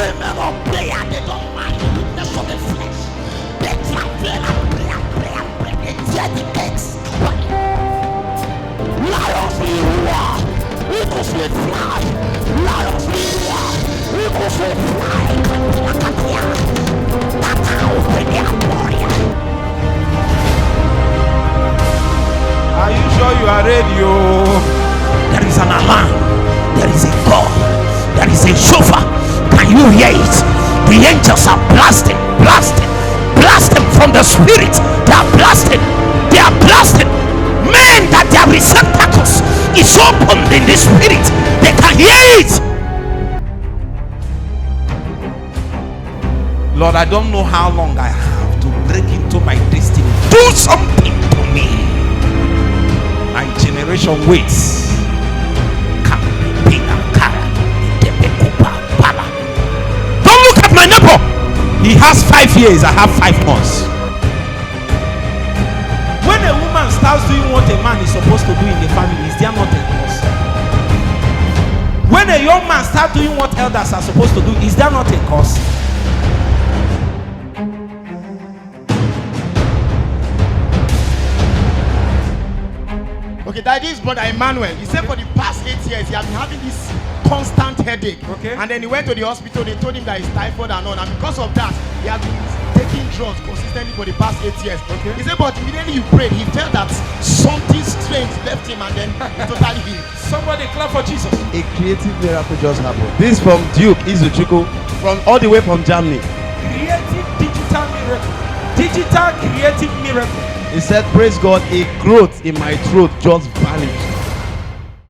Remember, prayer they don't mind the weakness of the flesh. They travel and prayer. They tear the gates. Lions will roar. Eagles will fly. Lions will roar. Eagles will fly. That's how we are warrior. Are you sure you are ready? There is an alarm. There is a call. There is a shofar. Can you hear it? The angels are blasting from the spirit. They are blasting. Men that their receptacles is opened in the spirit. They can hear it. Lord, I don't know how long I have to break into my destiny. Do something to me. My generation waits. Don't look at my neighbor. He has 5 years, I have 5 months. When a woman starts doing what a man is supposed to do in the family, is there not a cause? When a young man starts doing what elders are supposed to do, is there not a cause? Okay, that is brother Emmanuel. He said for the past 8 years he has been having this constant headache. Okay. And then he went to the hospital. They told him that it's typhoid and all. And because of that, he has been taking drugs consistently for the past 8 years. Okay. He said, but immediately you prayed, he felt that something strange left him, and then he totally healed. Somebody clap for Jesus. A creative miracle just happened. This is from Duke Izuchukwu, from all the way from Germany. Creative digital miracle. Digital creative miracle. He said, praise God, a growth in my throat just vanished.